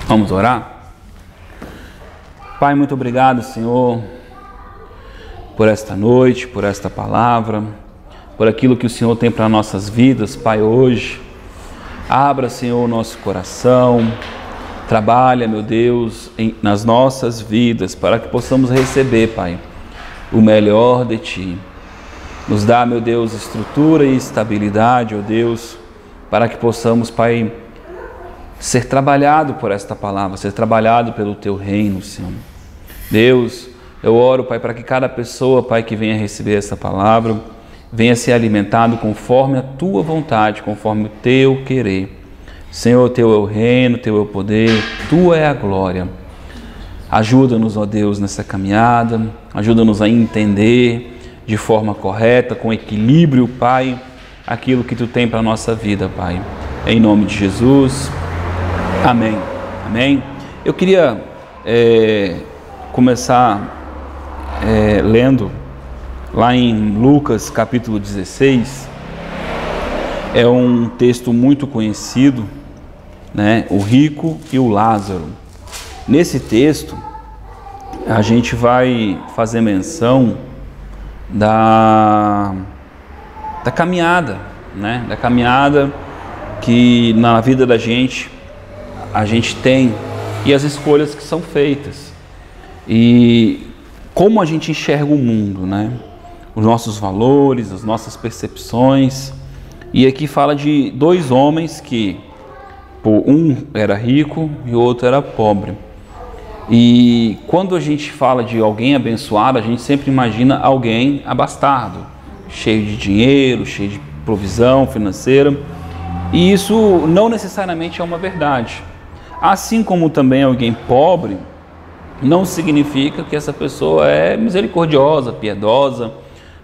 Vamos orar? Pai, muito obrigado, Senhor, por esta noite, por esta palavra, por aquilo que o Senhor tem para nossas vidas, Pai, hoje. Abra, Senhor, o nosso coração, trabalha, meu Deus, nas nossas vidas, para que possamos receber, Pai, o melhor de Ti. Nos dá, meu Deus, estrutura e estabilidade, ó Deus, para que possamos, Pai, ser trabalhado por esta palavra, ser trabalhado pelo Teu reino, Senhor. Deus, eu oro, Pai, para que cada pessoa, Pai, que venha receber essa palavra, venha ser alimentado conforme a Tua vontade, conforme o Teu querer. Senhor, Teu é o reino, Teu é o poder, Tua é a glória. Ajuda-nos, ó Deus, nessa caminhada, ajuda-nos a entender de forma correta, com equilíbrio, Pai, aquilo que Tu tem para a nossa vida, Pai. Em nome de Jesus, amém. Amém. Eu queria começar lendo lá em Lucas capítulo 16, é um texto muito conhecido, né? O rico e o Lázaro. Nesse texto, a gente vai fazer menção da caminhada, né? Da caminhada que na vida da gente a gente tem e as escolhas que são feitas e como a gente enxerga o mundo, né? Os nossos valores, as nossas percepções. E aqui fala de dois homens que um era rico e o outro era pobre. E quando a gente fala de alguém abençoado, a gente sempre imagina alguém abastado, cheio de dinheiro, cheio de provisão financeira. E isso não necessariamente é uma verdade. Assim como também alguém pobre, não significa que essa pessoa é misericordiosa, piedosa,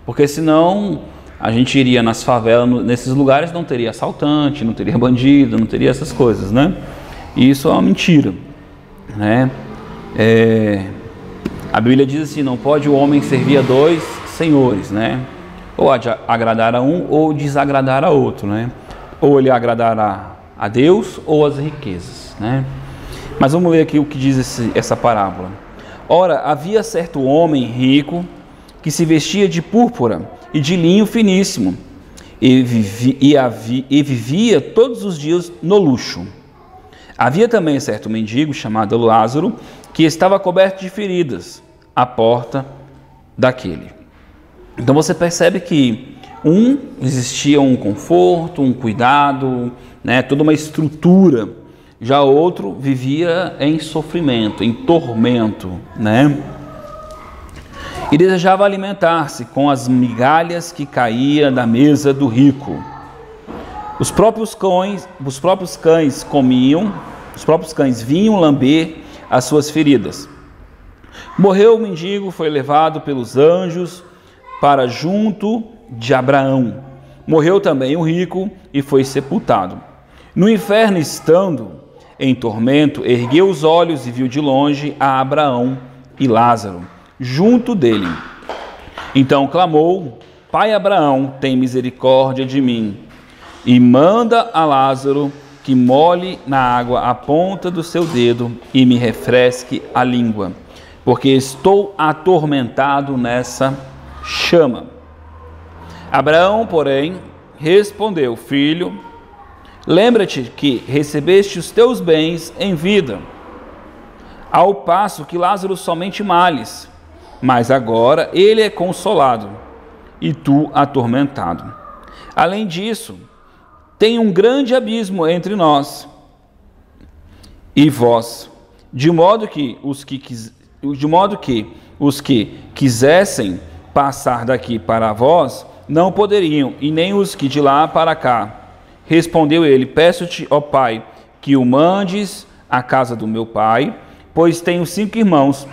porque senão a gente iria nas favelas, nesses lugares, não teria assaltante, não teria bandido, não teria essas coisas, né? E isso é uma mentira, né? A Bíblia diz assim, não pode o homem servir a dois senhores, né? Ou agradar a um ou desagradar a outro, né? Ou ele agradará a Deus ou as riquezas, né? Mas vamos ler aqui o que diz essa parábola. Ora, havia certo homem rico que se vestia de púrpura e de linho finíssimo e vivia todos os dias no luxo. Havia também certo mendigo chamado Lázaro que estava coberto de feridas à porta daquele. Então você percebe que existia um conforto, um cuidado, né, toda uma estrutura. Já outro vivia em sofrimento, em tormento, né? E desejava alimentar-se com as migalhas que caía da mesa do rico. Os próprios cães vinham lamber as suas feridas. Morreu o mendigo, foi levado pelos anjos para junto de Abraão. Morreu também o rico e foi sepultado. No inferno estando em tormento, ergueu os olhos e viu de longe a Abraão e Lázaro junto dele. Então clamou: Pai Abraão, tem misericórdia de mim e manda a Lázaro que molhe na água a ponta do seu dedo e me refresque a língua, porque estou atormentado nessa chama. Abraão, porém, respondeu: Filho, lembra-te que recebeste os teus bens em vida, ao passo que Lázaro somente males, mas agora ele é consolado e tu atormentado. Além disso, tem um grande abismo entre nós e vós, de modo que os que quisessem passar daqui para vós não poderiam, e nem os que de lá para cá. Respondeu ele: Peço-te, ó Pai, que o mandes à casa do meu pai, pois tenho 5 irmãos,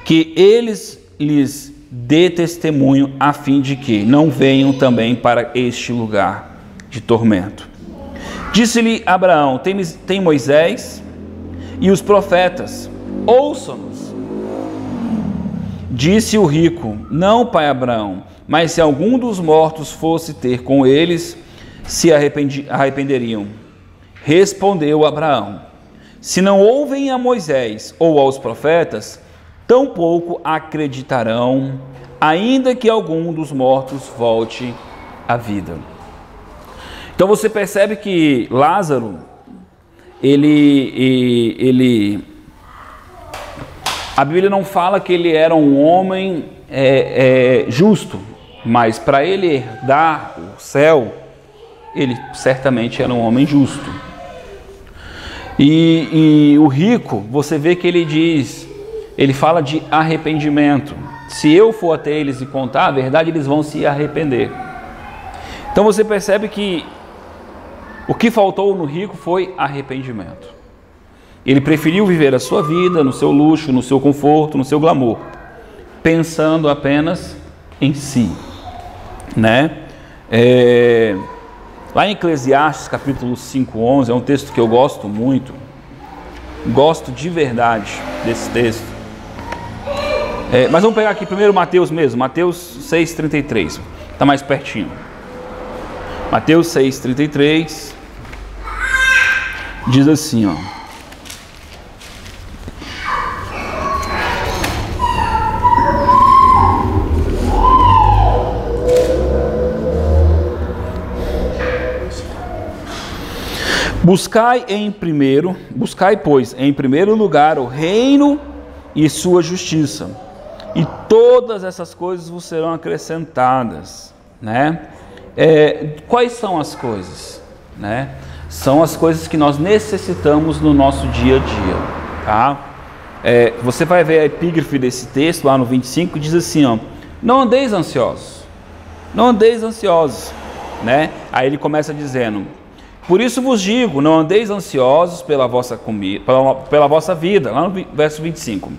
que eles lhes dê testemunho, a fim de que não venham também para este lugar de tormento. Disse-lhe Abraão: Tem Moisés e os profetas, ouçam-nos. Disse o rico: Não, pai Abraão, mas se algum dos mortos fosse ter com eles, se arrependeriam. Respondeu Abraão: Se não ouvem a Moisés ou aos profetas, tampouco acreditarão, ainda que algum dos mortos volte à vida. Então você percebe que Lázaro, a Bíblia não fala que ele era um homem justo, mas para ele herdar o céu, ele certamente era um homem justo. E o rico, você vê que ele fala de arrependimento. Se eu for até eles e contar a verdade, eles vão se arrepender. Então você percebe que o que faltou no rico foi arrependimento. Ele preferiu viver a sua vida no seu luxo, no seu conforto, no seu glamour, pensando apenas em si, né? Lá em Eclesiastes, capítulo 5:11, é um texto que eu gosto muito, gosto de verdade desse texto. Mas vamos pegar aqui primeiro Mateus mesmo, Mateus 6:33, está mais pertinho. Mateus 6:33 diz assim, ó: Buscai, pois, em primeiro lugar o reino e sua justiça, e todas essas coisas vos serão acrescentadas, né? Quais são as coisas, né? São as coisas que nós necessitamos no nosso dia a dia, tá? Você vai ver a epígrafe desse texto lá no 25, que diz assim, ó: não andeis ansiosos, né? Aí ele começa dizendo: por isso vos digo, não andeis ansiosos pela vossa comida, pela vossa vida, lá no verso 25.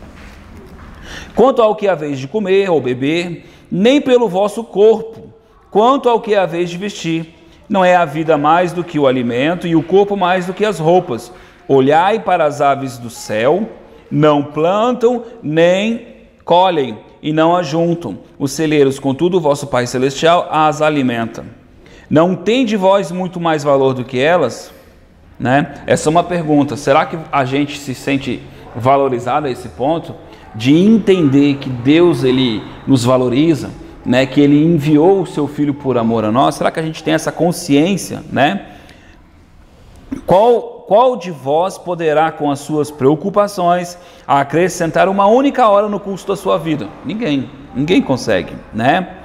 Quanto ao que haveis de comer ou beber, nem pelo vosso corpo, quanto ao que haveis de vestir. Não é a vida mais do que o alimento, e o corpo mais do que as roupas. Olhai para as aves do céu, não plantam, nem colhem, e não ajuntam os celeiros, contudo o vosso Pai Celestial as alimenta. Não tem de vós muito mais valor do que elas? Né? Essa é uma pergunta. Será que a gente se sente valorizado a esse ponto? De entender que Deus, Ele nos valoriza, né? Que Ele enviou o Seu Filho por amor a nós? Será que a gente tem essa consciência, né? Qual de vós poderá, com as suas preocupações, acrescentar uma única hora no curso da sua vida? Ninguém consegue, né?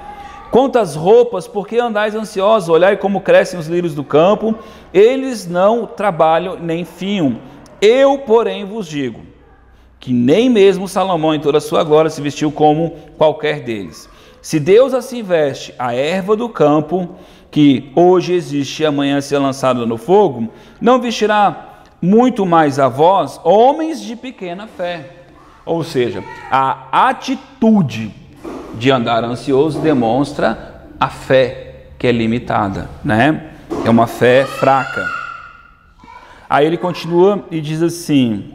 Quanto às roupas, por que andais ansiosos? Olhai como crescem os lírios do campo, eles não trabalham nem fiam. Eu, porém, vos digo, que nem mesmo Salomão em toda a sua glória se vestiu como qualquer deles. Se Deus assim veste a erva do campo, que hoje existe e amanhã será lançada no fogo, não vestirá muito mais a vós, homens de pequena fé. Ou seja, a atitude de andar ansioso demonstra a fé que é limitada, né? É uma fé fraca. Aí ele continua e diz assim,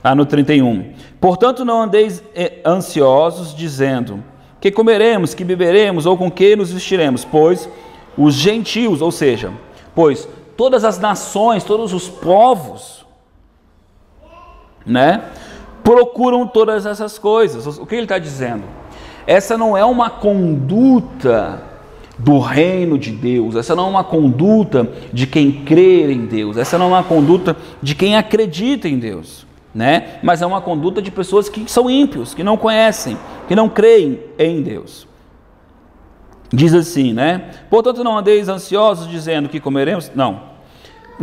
lá no 31, portanto não andeis ansiosos, dizendo, que comeremos, que beberemos, ou com que nos vestiremos, pois os gentios, ou seja, pois todas as nações, todos os povos, né, procuram todas essas coisas. O que ele está dizendo? Essa não é uma conduta do reino de Deus, essa não é uma conduta de quem crê em Deus, essa não é uma conduta de quem acredita em Deus, né? Mas é uma conduta de pessoas que são ímpios, que não conhecem, que não creem em Deus. Diz assim, né? Portanto não andeis ansiosos dizendo que comeremos, não.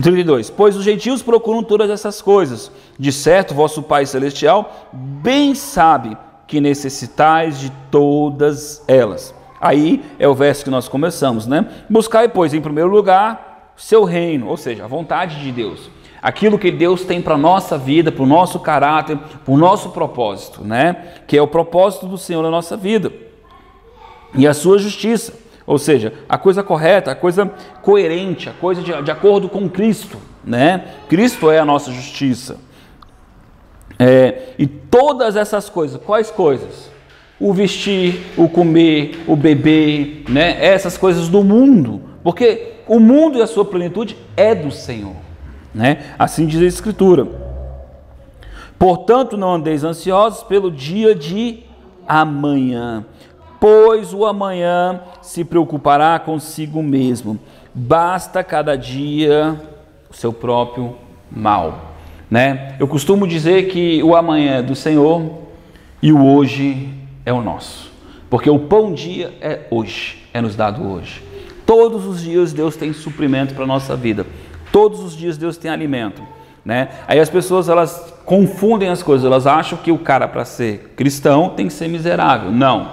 32, pois os gentios procuram todas essas coisas, de certo vosso Pai Celestial bem sabe que necessitais de todas elas. Aí é o verso que nós começamos, né? Buscai, pois, em primeiro lugar, seu reino, ou seja, a vontade de Deus. Aquilo que Deus tem para a nossa vida, para o nosso caráter, para o nosso propósito, né? Que é o propósito do Senhor na nossa vida. E a sua justiça, ou seja, a coisa correta, a coisa coerente, a coisa de acordo com Cristo, né? Cristo é a nossa justiça. E todas essas coisas, quais coisas? O vestir, o comer, o beber, né? Essas coisas do mundo, porque o mundo e a sua plenitude é do Senhor, né? Assim diz a Escritura. Portanto, não andeis ansiosos pelo dia de amanhã, pois o amanhã se preocupará consigo mesmo. Basta cada dia o seu próprio mal, né? Eu costumo dizer que o amanhã é do Senhor e o hoje é o nosso, porque o pão dia é hoje, é nos dado hoje. Todos os dias Deus tem suprimento para a nossa vida, todos os dias Deus tem alimento, né? Aí as pessoas, elas confundem as coisas, elas acham que o cara, para ser cristão, tem que ser miserável. Não,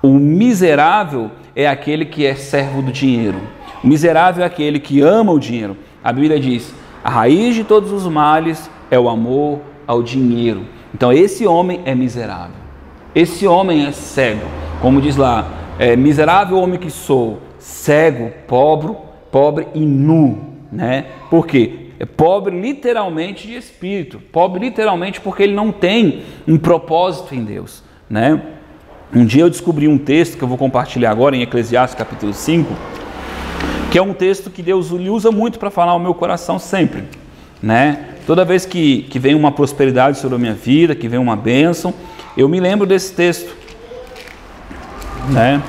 o miserável é aquele que é servo do dinheiro, o miserável é aquele que ama o dinheiro. A Bíblia diz: a raiz de todos os males é o amor ao dinheiro. Então esse homem é miserável, esse homem é cego, como diz lá, miserável homem que sou, cego, pobre e nu, né? Por quê? É pobre literalmente de espírito, pobre literalmente porque ele não tem um propósito em Deus, né? Um dia eu descobri um texto que eu vou compartilhar agora em Eclesiastes capítulo 5, que é um texto que Deus usa muito para falar ao meu coração sempre, né? Toda vez que vem uma prosperidade sobre a minha vida, que vem uma bênção, eu me lembro desse texto, né?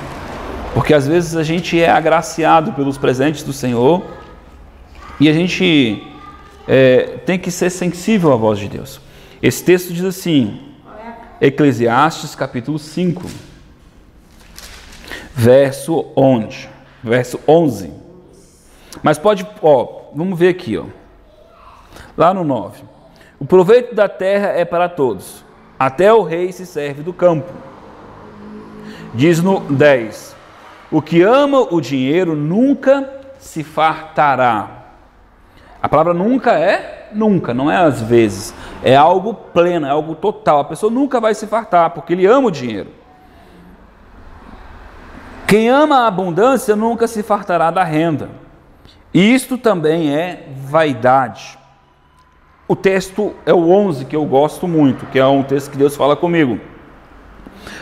Porque às vezes a gente é agraciado pelos presentes do Senhor e a gente tem que ser sensível à voz de Deus. Esse texto diz assim, Eclesiastes capítulo 5, verso 11. Mas pode, vamos ver aqui, lá no 9. O proveito da terra é para todos, até o rei se serve do campo. Diz no 10, o que ama o dinheiro nunca se fartará. A palavra nunca é nunca, não é às vezes, é algo pleno, é algo total. A pessoa nunca vai se fartar, porque ele ama o dinheiro. Quem ama a abundância nunca se fartará da renda. Isto também é vaidade. O texto é o 11, que eu gosto muito, que é um texto que Deus fala comigo.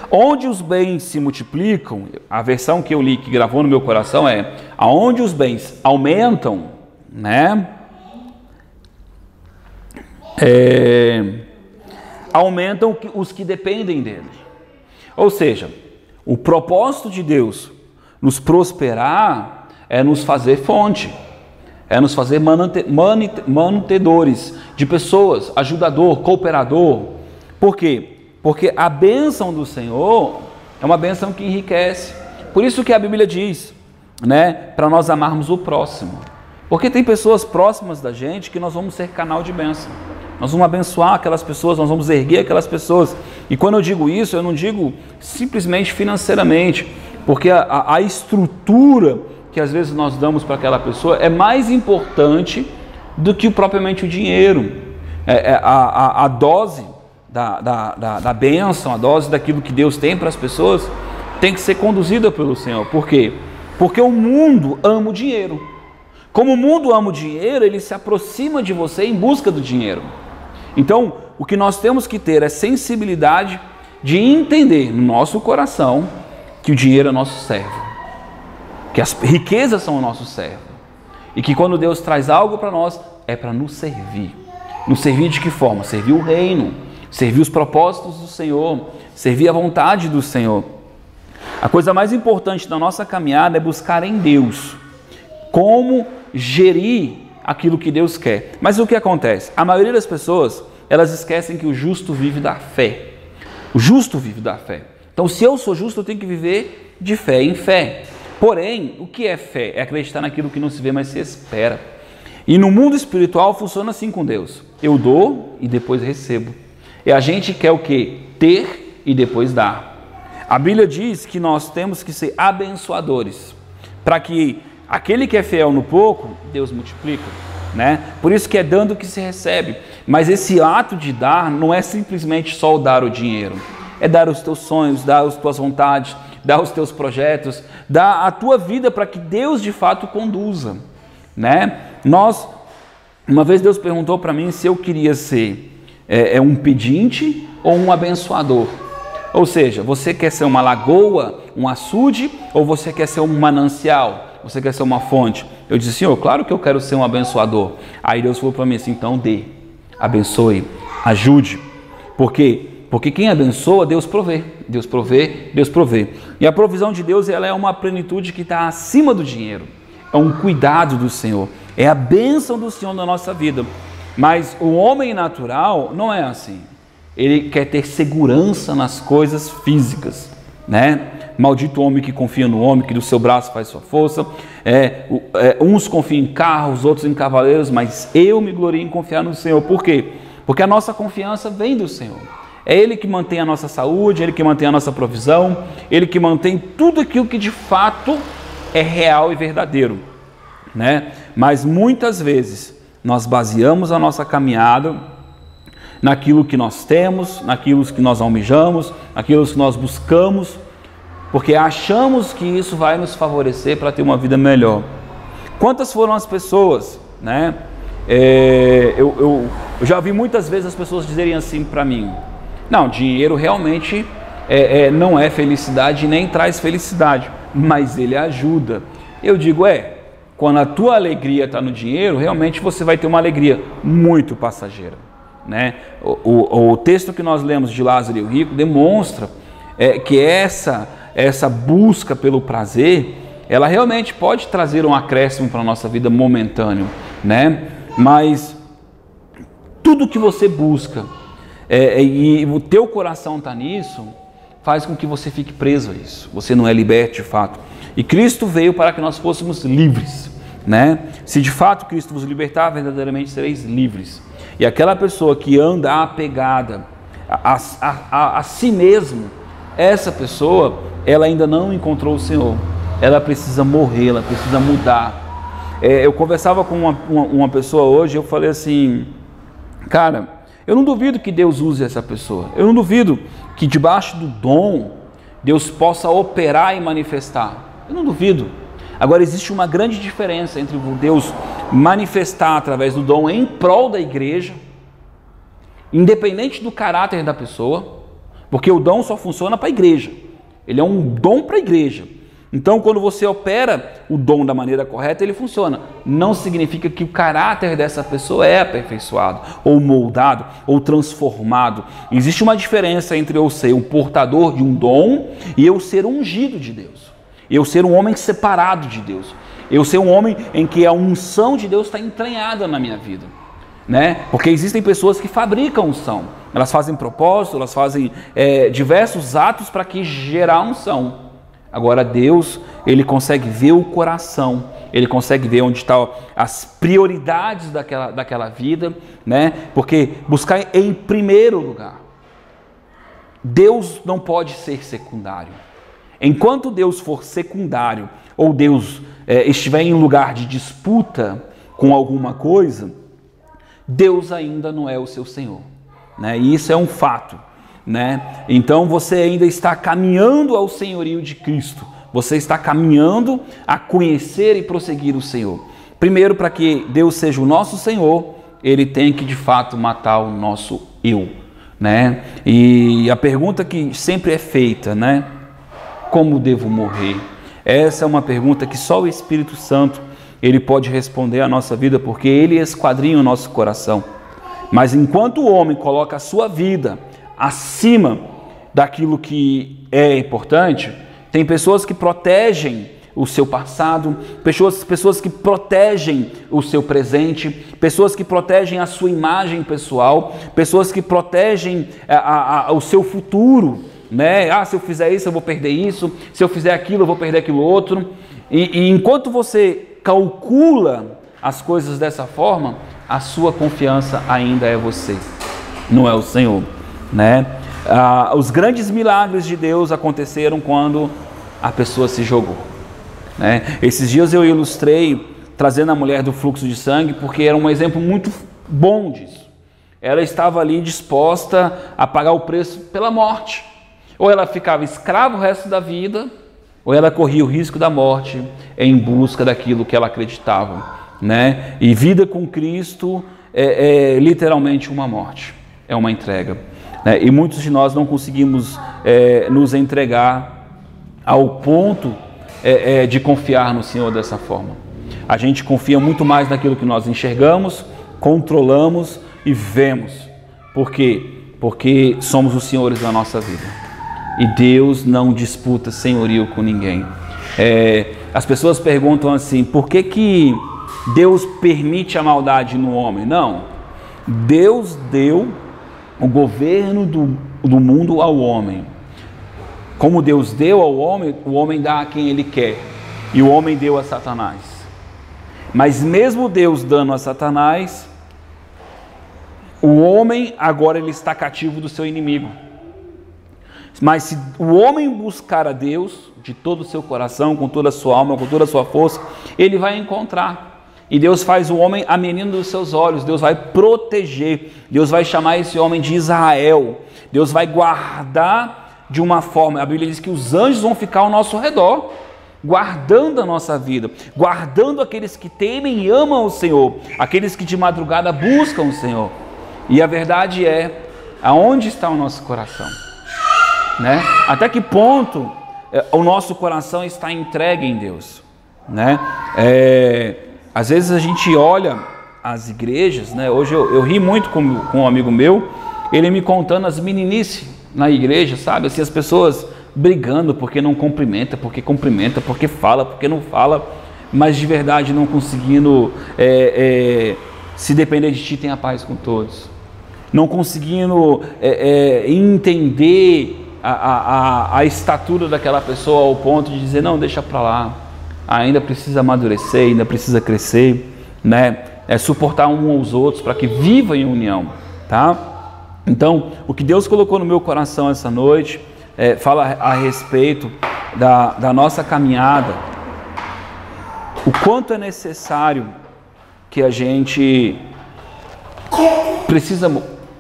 Onde os bens se multiplicam, a versão que eu li, que gravou no meu coração é, aonde os bens aumentam, né? Aumentam os que dependem dele. Ou seja, o propósito de Deus nos prosperar é nos fazer fonte, é nos fazer manutedores de pessoas, ajudador, cooperador. Por quê? Porque a bênção do Senhor é uma bênção que enriquece. Por isso que a Bíblia diz, né, para nós amarmos o próximo. Porque tem pessoas próximas da gente que nós vamos ser canal de bênção. Nós vamos abençoar aquelas pessoas, nós vamos erguer aquelas pessoas. E quando eu digo isso, eu não digo simplesmente financeiramente, porque a estrutura que às vezes nós damos para aquela pessoa é mais importante do que propriamente o dinheiro. A dose da bênção, a dose daquilo que Deus tem para as pessoas, tem que ser conduzida pelo Senhor. Por quê? Porque o mundo ama o dinheiro. Como o mundo ama o dinheiro, ele se aproxima de você em busca do dinheiro. Então, o que nós temos que ter é sensibilidade de entender no nosso coração que o dinheiro é nosso servo, que as riquezas são o nosso servo, e que quando Deus traz algo para nós, é para nos servir. Nos servir de que forma? Servir o reino, servir os propósitos do Senhor, servir a vontade do Senhor. A coisa mais importante da nossa caminhada é buscar em Deus como gerir aquilo que Deus quer. Mas o que acontece? A maioria das pessoas, elas esquecem que o justo vive da fé. O justo vive da fé. Então, se eu sou justo, eu tenho que viver de fé em fé. Porém, o que é fé? É acreditar naquilo que não se vê, mas se espera. E no mundo espiritual funciona assim com Deus. Eu dou e depois recebo. E a gente quer o quê? Ter e depois dar. A Bíblia diz que nós temos que ser abençoadores, para que aquele que é fiel no pouco, Deus multiplica, né? Por isso que é dando que se recebe. Mas esse ato de dar não é simplesmente só o dar o dinheiro. É dar os teus sonhos, dar as tuas vontades, dar os teus projetos, dar a tua vida para que Deus de fato conduza, né? Uma vez Deus perguntou para mim se eu queria ser um pedinte ou um abençoador. Ou seja, você quer ser uma lagoa, um açude, ou você quer ser um manancial? Você quer ser uma fonte? Eu disse: Senhor, claro que eu quero ser um abençoador. Aí Deus falou para mim assim: então dê, abençoe, ajude. Por quê? Porque quem abençoa, Deus provê. Deus provê, Deus provê. E a provisão de Deus, ela é uma plenitude que está acima do dinheiro. É um cuidado do Senhor. É a bênção do Senhor na nossa vida. Mas o homem natural não é assim. Ele quer ter segurança nas coisas físicas, né? Maldito o homem que confia no homem, que do seu braço faz sua força. Uns confiam em carros, outros em cavaleiros, mas eu me glorio em confiar no Senhor. Por quê? Porque a nossa confiança vem do Senhor. É Ele que mantém a nossa saúde, Ele que mantém a nossa provisão, Ele que mantém tudo aquilo que de fato é real e verdadeiro, né? Mas muitas vezes nós baseamos a nossa caminhada naquilo que nós temos, naquilo que nós almejamos, naquilo que nós buscamos, porque achamos que isso vai nos favorecer para ter uma vida melhor. Quantas foram as pessoas, né? Eu já vi muitas vezes as pessoas dizerem assim para mim: não, dinheiro realmente não é felicidade, nem traz felicidade, mas ele ajuda. Eu digo: quando a tua alegria está no dinheiro, realmente você vai ter uma alegria muito passageira, né? O texto que nós lemos de Lázaro e o rico demonstra que essa busca pelo prazer, ela realmente pode trazer um acréscimo para a nossa vida momentâneo, né? Mas tudo que você busca e o teu coração está nisso, faz com que você fique preso a isso. Você não é liberto de fato. E Cristo veio para que nós fôssemos livres, né? Se de fato Cristo vos libertar, verdadeiramente sereis livres. E aquela pessoa que anda apegada a si mesmo, essa pessoa, ela ainda não encontrou o Senhor. Ela precisa morrer, ela precisa mudar. Eu conversava com uma pessoa hoje, eu falei assim: cara, eu não duvido que Deus use essa pessoa. Eu não duvido que debaixo do dom, Deus possa operar e manifestar. Eu não duvido. Agora, existe uma grande diferença entre Deus manifestar através do dom em prol da igreja, independente do caráter da pessoa, porque o dom só funciona para a igreja. Ele é um dom para a igreja. Então, quando você opera o dom da maneira correta, ele funciona. Não significa que o caráter dessa pessoa é aperfeiçoado, ou moldado, ou transformado. Existe uma diferença entre eu ser o portador de um dom e eu ser ungido de Deus. Eu ser um homem separado de Deus. Eu ser um homem em que a unção de Deus está entranhada na minha vida, né? Porque existem pessoas que fabricam unção. Elas fazem propósito, elas fazem diversos atos para que gerar unção. Agora Deus, Ele consegue ver o coração, Ele consegue ver onde estão as prioridades daquela vida, né? Porque buscar em primeiro lugar. Deus não pode ser secundário. Enquanto Deus for secundário, ou Deus estiver em lugar de disputa com alguma coisa, Deus ainda não é o seu Senhor, né? E isso é um fato, né? Então você ainda está caminhando ao senhorio de Cristo, você está caminhando a conhecer e prosseguir o Senhor. Primeiro, para que Deus seja o nosso Senhor, Ele tem que de fato matar o nosso eu, né? E a pergunta que sempre é feita, né? Como devo morrer? Essa é uma pergunta que só o Espírito Santo Ele pode responder à nossa vida, porque Ele esquadrinha o nosso coração. Mas enquanto o homem coloca a sua vida acima daquilo que é importante, tem pessoas que protegem o seu passado, pessoas que protegem o seu presente, pessoas que protegem a sua imagem pessoal, pessoas que protegem o seu futuro, né? Se eu fizer isso, eu vou perder isso, se eu fizer aquilo, eu vou perder aquilo outro. E enquanto você calcula as coisas dessa forma, a sua confiança ainda é você, não é o Senhor, né? Os grandes milagres de Deus aconteceram quando a pessoa se jogou, né? Esses dias eu ilustrei trazendo a mulher do fluxo de sangue, porque era um exemplo muito bom disso. Ela estava ali disposta a pagar o preço pela morte. Ou ela ficava escrava o resto da vida, ou ela corria o risco da morte em busca daquilo que ela acreditava, né? E vida com Cristo é literalmente uma morte, é uma entrega, né? E muitos de nós não conseguimos nos entregar ao ponto de confiar no Senhor dessa forma. A gente confia muito mais naquilo que nós enxergamos, controlamos e vemos. Por quê? Porque somos os senhores da nossa vida. E Deus não disputa senhorio com ninguém. As pessoas perguntam assim, por que Deus permite a maldade no homem? Não. Deus deu o governo do mundo ao homem. Como Deus deu ao homem, o homem dá a quem ele quer. E o homem deu a Satanás. Mas mesmo Deus dando a Satanás, o homem agora ele está cativo do seu inimigo. Mas se o homem buscar a Deus de todo o seu coração, com toda a sua alma, com toda a sua força, ele vai encontrar. E Deus faz o homem a menina dos seus olhos. Deus vai proteger. Deus vai chamar esse homem de Israel. Deus vai guardar de uma forma. A Bíblia diz que os anjos vão ficar ao nosso redor, guardando a nossa vida, guardando aqueles que temem e amam o Senhor, aqueles que de madrugada buscam o Senhor. E a verdade é, aonde está o nosso coração? Né? Até que ponto o nosso coração está entregue em Deus? Né? Às vezes a gente olha as igrejas, né? Hoje eu ri muito com um amigo meu, ele me contando as meninices na igreja, sabe? Assim, as pessoas brigando porque não cumprimenta, porque fala, porque não fala, mas de verdade não conseguindo, se depender de ti, tenha paz com todos. Não conseguindo entender a estatura daquela pessoa ao ponto de dizer, não, deixa para lá, ainda precisa amadurecer, ainda precisa crescer, né? Suportar uns aos outros para que viva em união, tá? Então, o que Deus colocou no meu coração essa noite fala a respeito da nossa caminhada, o quanto é necessário que a gente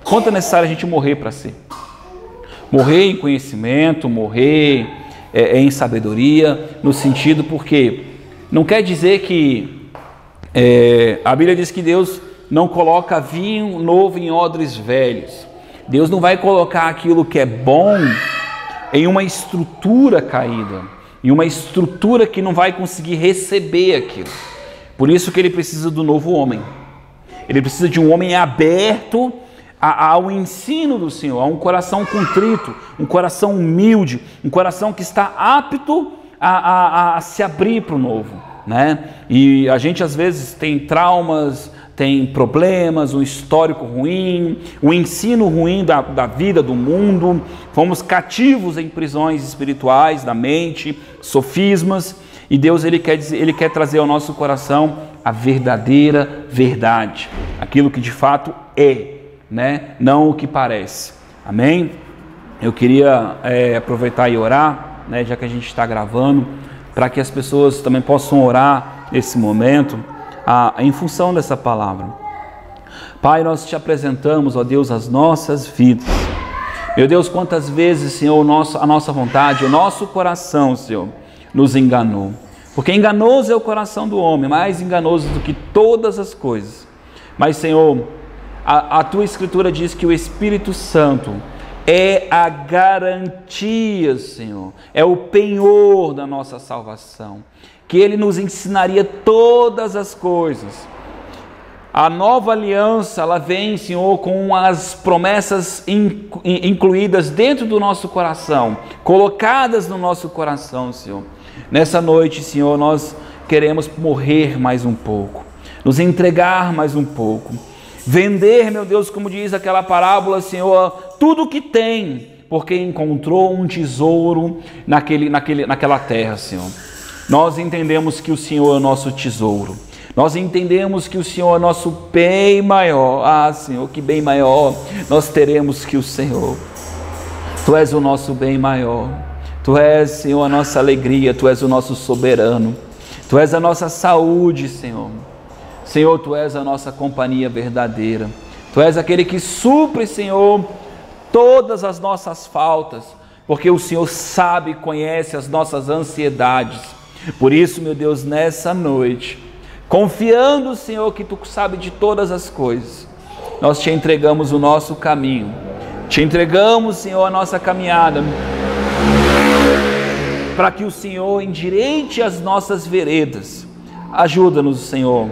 quanto é necessário a gente morrer para si. Morrer em conhecimento, morrer em sabedoria, no sentido porque não quer dizer que a Bíblia diz que Deus não coloca vinho novo em odres velhos. Deus não vai colocar aquilo que é bom em uma estrutura caída, em uma estrutura que não vai conseguir receber aquilo. Por isso que ele precisa do novo homem. Ele precisa de um homem aberto ao ensino do Senhor, a um coração contrito, um coração humilde, um coração que está apto a se abrir para o novo, né? E a gente às vezes tem traumas, tem problemas, um histórico ruim, um ensino ruim da vida, do mundo, fomos cativos em prisões espirituais, da mente, sofismas, e Deus ele quer trazer ao nosso coração a verdadeira verdade, aquilo que de fato é, né? Não o que parece. Amém? Eu queria aproveitar e orar, né, já que a gente está gravando, para que as pessoas também possam orar nesse momento, em função dessa palavra. Pai, nós te apresentamos, ó Deus, as nossas vidas. Meu Deus, quantas vezes, Senhor, a nossa vontade, o nosso coração, Senhor, nos enganou. Porque enganoso é o coração do homem, mais enganoso do que todas as coisas. Mas, Senhor, a tua Escritura diz que o Espírito Santo é a garantia, Senhor, é o penhor da nossa salvação, que Ele nos ensinaria todas as coisas. A nova aliança, ela vem, Senhor, com as promessas incluídas dentro do nosso coração, colocadas no nosso coração, Senhor. Nessa noite, Senhor, nós queremos morrer mais um pouco, nos entregar mais um pouco, vender, meu Deus, como diz aquela parábola, Senhor, tudo que tem, porque encontrou um tesouro naquela terra, Senhor. Nós entendemos que o Senhor é o nosso tesouro. Nós entendemos que o Senhor é nosso bem maior. Ah, Senhor, que bem maior nós teremos que o Senhor. Tu és o nosso bem maior. Tu és, Senhor, a nossa alegria. Tu és o nosso soberano. Tu és a nossa saúde, Senhor. Senhor, Tu és a nossa companhia verdadeira. Tu és aquele que supre, Senhor, todas as nossas faltas, porque o Senhor sabe e conhece as nossas ansiedades. Por isso, meu Deus, nessa noite, confiando, Senhor, que Tu sabe de todas as coisas, nós Te entregamos o nosso caminho, Te entregamos, Senhor, a nossa caminhada, para que o Senhor endireite as nossas veredas, Ajuda-nos, Senhor,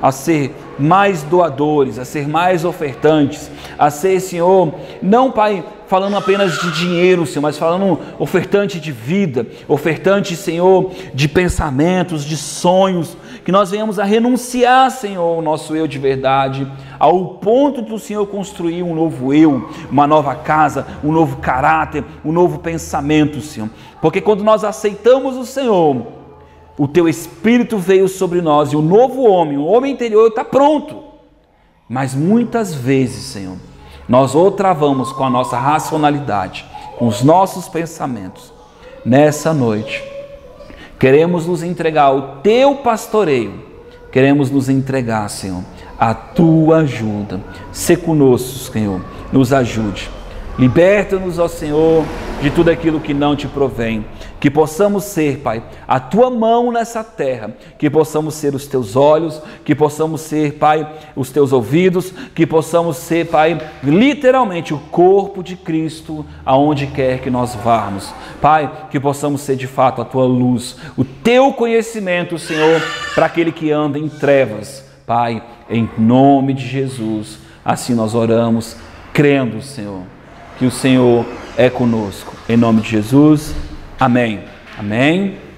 a ser mais doadores, a ser mais ofertantes, a ser, Senhor, não, Pai, falando apenas de dinheiro, Senhor, mas falando ofertante de vida, ofertante, Senhor, de pensamentos, de sonhos, que nós venhamos a renunciar, Senhor, o nosso eu de verdade, ao ponto do Senhor construir um novo eu, uma nova casa, um novo caráter, um novo pensamento, Senhor. Porque quando nós aceitamos o Senhor, o Teu Espírito veio sobre nós e o novo homem, o homem interior está pronto. Mas muitas vezes, Senhor, nós o travamos com a nossa racionalidade, com os nossos pensamentos. Nessa noite, queremos nos entregar ao Teu pastoreio, queremos nos entregar, Senhor, à Tua ajuda. Sê conosco, Senhor, nos ajude. Liberta-nos, ó Senhor, de tudo aquilo que não Te provém. Que possamos ser, Pai, a Tua mão nessa terra, que possamos ser os Teus olhos, que possamos ser, Pai, os Teus ouvidos, que possamos ser, Pai, literalmente o corpo de Cristo, aonde quer que nós varmos. Pai, que possamos ser de fato a Tua luz, o Teu conhecimento, Senhor, para aquele que anda em trevas. Pai, em nome de Jesus, assim nós oramos, crendo, Senhor, que o Senhor é conosco. Em nome de Jesus, amém. Amém.